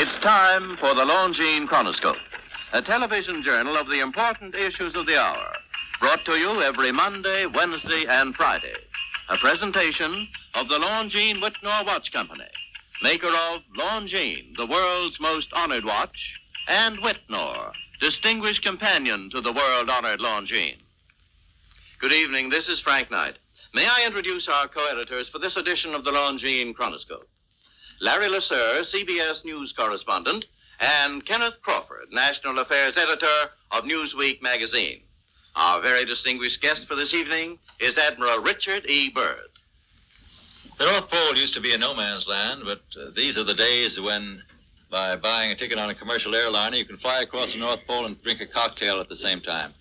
It's time for the Longines Chronoscope, a television journal of the important issues of the hour, brought to you every Monday, Wednesday, and Friday. A presentation of the Longines Whitnor Watch Company, maker of Longines, the world's most honored watch, and Whitnor, distinguished companion to the world-honored Longines. Good evening, this is Frank Knight. May I introduce our co-editors for this edition of the Longines Chronoscope? Larry Lasser, CBS News correspondent, and Kenneth Crawford, National Affairs Editor of Newsweek magazine. Our very distinguished guest for this evening is Admiral Richard E. Byrd. The North Pole used to be a no-man's land, but these are the days when, by buying a ticket on a commercial airliner, you can fly across the North Pole and drink a cocktail at the same time.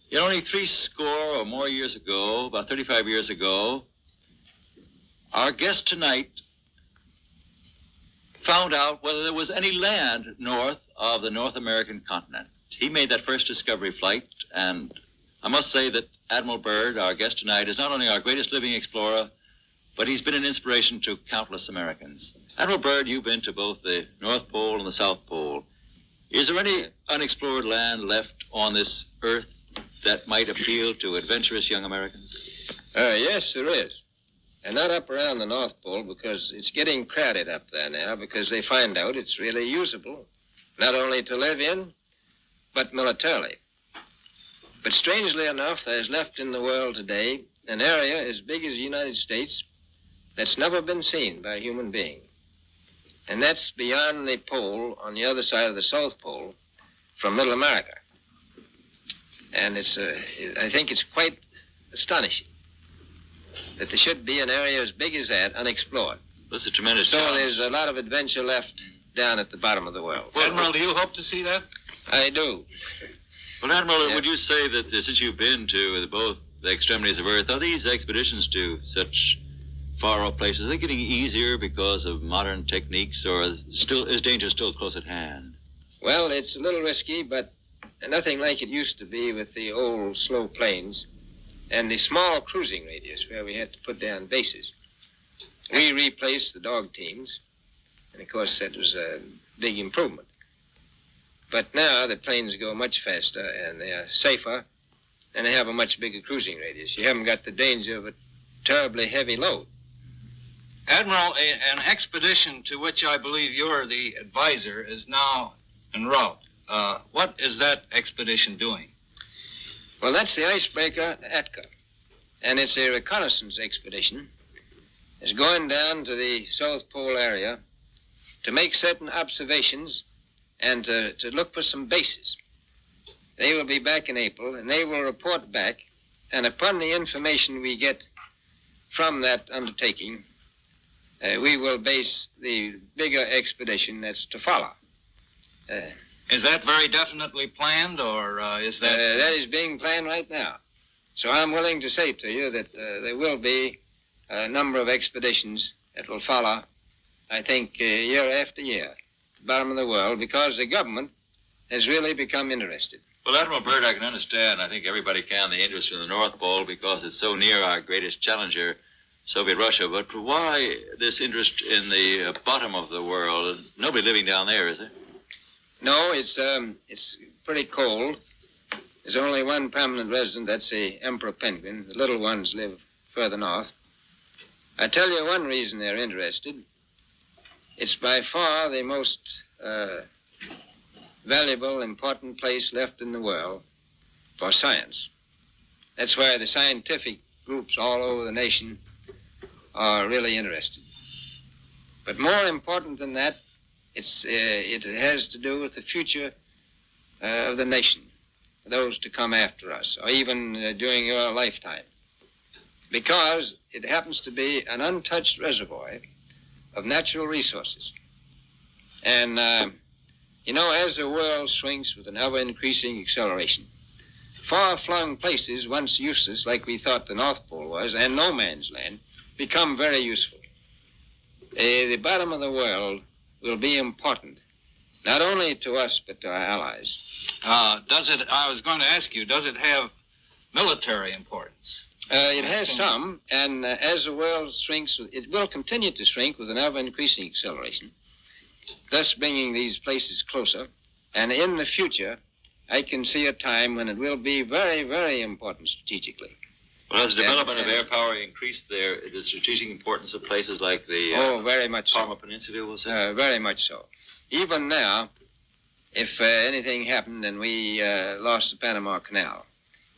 Yet only 60 or more years ago, about 35 years ago, our guest tonight found out whether there was any land north of the North American continent. He made that first discovery flight, and I must say that Admiral Byrd, our guest tonight, is not only our greatest living explorer, but he's been an inspiration to countless Americans. Admiral Byrd, you've been to both the North Pole and the South Pole. Is there any unexplored land left on this earth that might appeal to adventurous young Americans? Yes, there is. And not up around the North Pole, because it's getting crowded up there now, because they find out it's really usable, not only to live in, but militarily. But strangely enough, there's left in the world today an area as big as the United States that's never been seen by a human being. And that's beyond the pole on the other side of the South Pole from Middle America. And I think it's quite astonishing that there should be an area as big as that unexplored. That's a tremendous So challenge. there's a lot of adventure left down at the bottom of the world. Well, Admiral, do you hope to see that? I do. Well, Admiral, Yeah. would you say that since you've been to both the extremities of Earth, are these expeditions to such far-off places, are they getting easier because of modern techniques, or is danger still close at hand? Well, it's a little risky, but nothing like it used to be with the old slow planes and the small cruising radius where we had to put down bases. We replaced the dog teams, and of course that was a big improvement. But now the planes go much faster and they are safer, and they have a much bigger cruising radius. You haven't got the danger of a terribly heavy load. Admiral, an expedition to which I believe you're the advisor is now en route. What is that expedition doing? Well, that's the icebreaker Atka, and it's a reconnaissance expedition. It's going down to the South Pole area to make certain observations and to look for some bases. They will be back in April, and they will report back, and upon the information we get from that undertaking, we will base the bigger expedition that's to follow. Is that very definitely planned, or is that... That is being planned right now. So I'm willing to say to you that there will be a number of expeditions that will follow, I think, year after year, at the bottom of the world, because the government has really become interested. Well, Admiral Byrd, I can understand, I think everybody can, the interest in the North Pole because it's so near our greatest challenger, Soviet Russia. But why this interest in the bottom of the world? Nobody living down there, is there? No, it's pretty cold. There's only one permanent resident, that's the emperor penguin. The little ones live further north. I tell you one reason they're interested. It's by far the most valuable, important place left in the world for science. That's why the scientific groups all over the nation are really interested. But more important than that, it has to do with the future of the nation, those to come after us, or even during your lifetime. Because it happens to be an untouched reservoir of natural resources. And, as the world shrinks with an ever-increasing acceleration, far-flung places, once useless, like we thought the North Pole was, and no man's land, become very useful. The bottom of the world will be important, not only to us, but to our allies. I was going to ask you, does it have military importance? It has some, and as the world shrinks, it will continue to shrink with an ever-increasing acceleration. thus bringing these places closer. And in the future, I can see a time when it will be very, very important strategically. Well, has the development of air power increased the strategic importance of places like the very much Palma so. Peninsula, we'll say? Very much so. Even now, if anything happened and we lost the Panama Canal,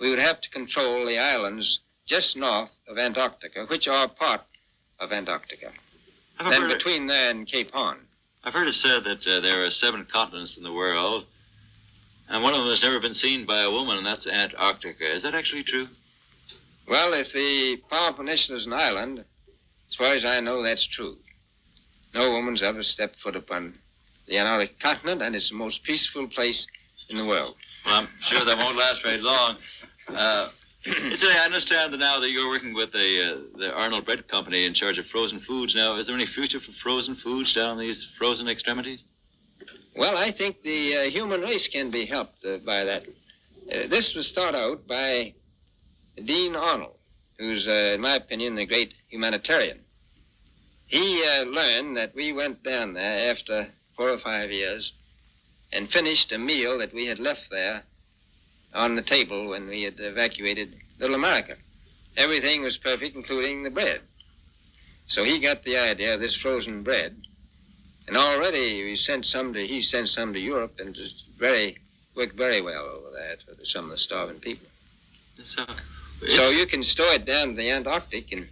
we would have to control the islands just north of Antarctica, which are part of Antarctica. Then between there and Cape Horn. I've heard it said that there are 7 continents in the world, and one of them has never been seen by a woman, and that's Antarctica. Is that actually true? Well, if the Palma Peninsula is an island, as far as I know, that's true. No woman's ever stepped foot upon the Antarctic continent, and it's the most peaceful place in the world. Well, I'm sure that won't last very long. I understand that now that you're working with the Arnold Bread Company in charge of frozen foods. Now, is there any future for frozen foods down these frozen extremities? Well, I think the human race can be helped by that. This was thought out by Dean Arnold, who's, in my opinion, a great humanitarian. He learned that we went down there after 4 or 5 years and finished a meal that we had left there on the table when we had evacuated Little America. Everything was perfect, including the bread. So he got the idea of this frozen bread, and already he sent some to Europe, and just worked very well over there for some of the starving people. So you can store it down to the Antarctic, and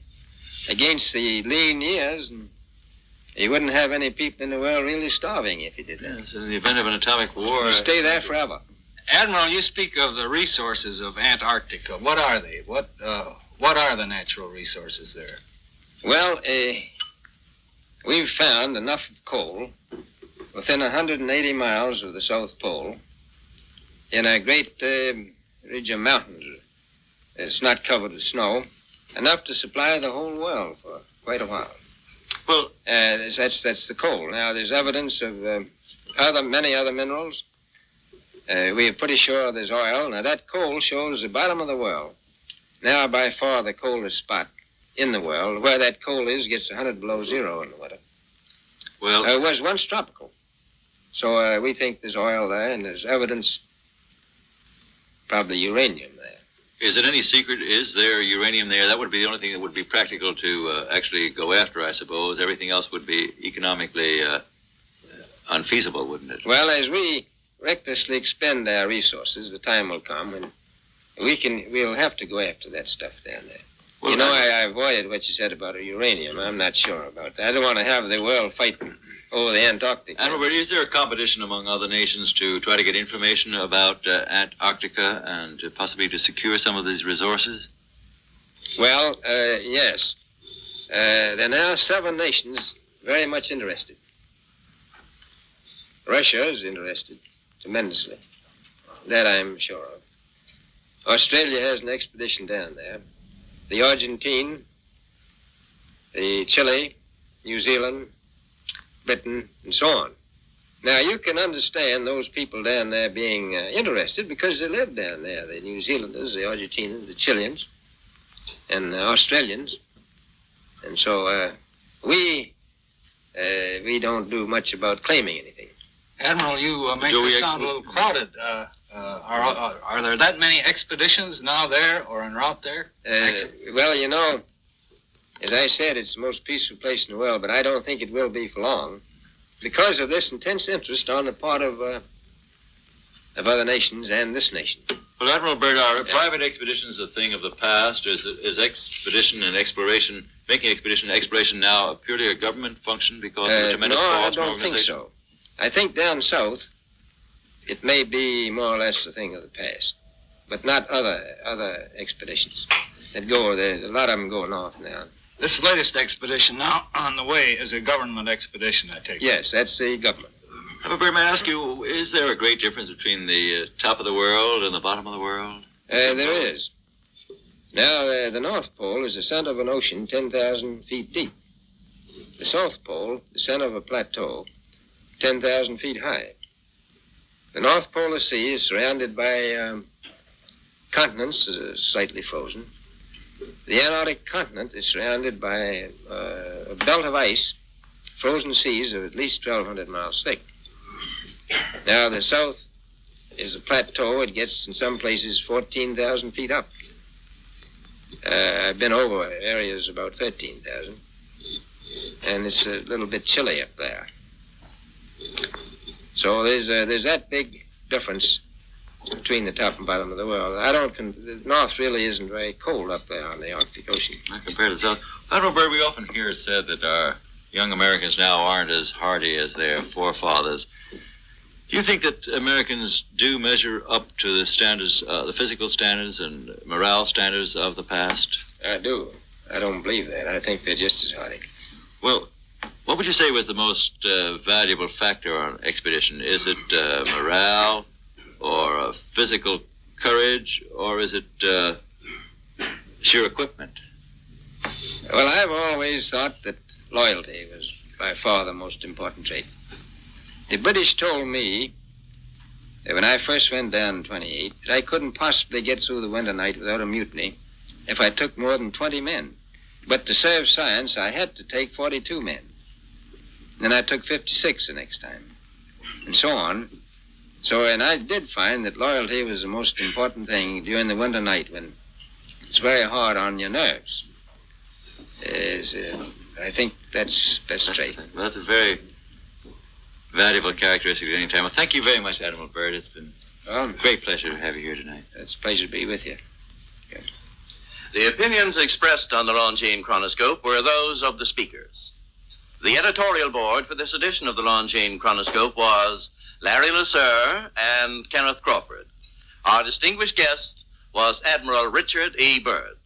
against the lean years, and you wouldn't have any people in the world really starving if you did that. Yes, in the event of an atomic war... You stay there forever. Admiral, you speak of the resources of Antarctica. What are they? What are the natural resources there? Well, we've found enough coal within 180 miles of the South Pole in a great ridge of mountains. It's not covered with snow, enough to supply the whole world for quite a while. Well, that's the coal. Now, there's evidence of many other minerals. We are pretty sure there's oil. Now, that coal shows the bottom of the world. Now, by far, the coldest spot in the world. Where that coal is gets 100 below zero in the winter. Well, it was once tropical. So we think there's oil there, and there's evidence, probably uranium there. is it any secret? Is there uranium there? That would be the only thing that would be practical to actually go after, I suppose. Everything else would be economically unfeasible, wouldn't it? Well, as we recklessly expend our resources, the time will come when we'll have to go after that stuff down there. Well, I avoided what you said about uranium. I'm not sure about that. I don't want to have the world fighting over the Antarctic. Admiral Byrd, is there a competition among other nations to try to get information about Antarctica and possibly to secure some of these resources? Well, yes. There are now 7 nations very much interested. Russia is interested tremendously. That I'm sure of. Australia has an expedition down there. The Argentine, the Chile, New Zealand, Britain, and so on. Now, you can understand those people down there being interested because they live down there. The New Zealanders, the Argentinians, the Chileans, and the Australians. And so we don't do much about claiming anything. Admiral, you make this sound a little crowded. Are there that many expeditions now there or en route there? Well, as I said, it's the most peaceful place in the world, but I don't think it will be for long because of this intense interest on the part of other nations and this nation. Well, Admiral Byrd, are private expeditions a thing of the past? Is expedition and exploration, making expedition and exploration now purely a government function because of the tremendous cost? No, I don't think so. I think down south, it may be more or less a thing of the past, but not other expeditions that go there. A lot of them go north now. This latest expedition now on the way is a government expedition, I take it. Yes, that's the government. Admiral, may I ask you, is there a great difference between the top of the world and the bottom of the world? There is. Now, the North Pole is the center of an ocean 10,000 feet deep. The South Pole, the center of a plateau, 10,000 feet high. The North Polar Sea is surrounded by continents slightly frozen. The Antarctic continent is surrounded by a belt of ice frozen seas of at least 1,200 miles thick. Now, the south is a plateau. It gets, in some places, 14,000 feet up. I've been over areas about 13,000, and it's a little bit chilly up there. So there's that big difference between the top and bottom of the world. The north really isn't very cold up there on the Arctic Ocean. Not compared to the south. Admiral Byrd, we often hear it said that our young Americans now aren't as hardy as their forefathers. Do you think that Americans do measure up to the standards, the physical standards and morale standards of the past? I do. I don't believe that. I think they're just as hardy. Well, what would you say was the most valuable factor on an expedition? Is it morale, or physical courage, or is it sheer equipment? Well, I've always thought that loyalty was by far the most important trait. The British told me that when I first went down in 28, that I couldn't possibly get through the winter night without a mutiny if I took more than 20 men. But to serve science, I had to take 42 men. Then I took 56 the next time, and so on. And I did find that loyalty was the most important thing during the winter night when it's very hard on your nerves. I think that's best trait. Well, that's a very valuable characteristic at any time. Well, thank you very much, Admiral Byrd. It's been a great pleasure to have you here tonight. It's a pleasure to be with you. Yeah. The opinions expressed on the Longines Chronoscope were those of the speakers. The editorial board for this edition of the Longines Chronoscope was Larry Lasser and Kenneth Crawford. Our distinguished guest was Admiral Richard E. Byrd.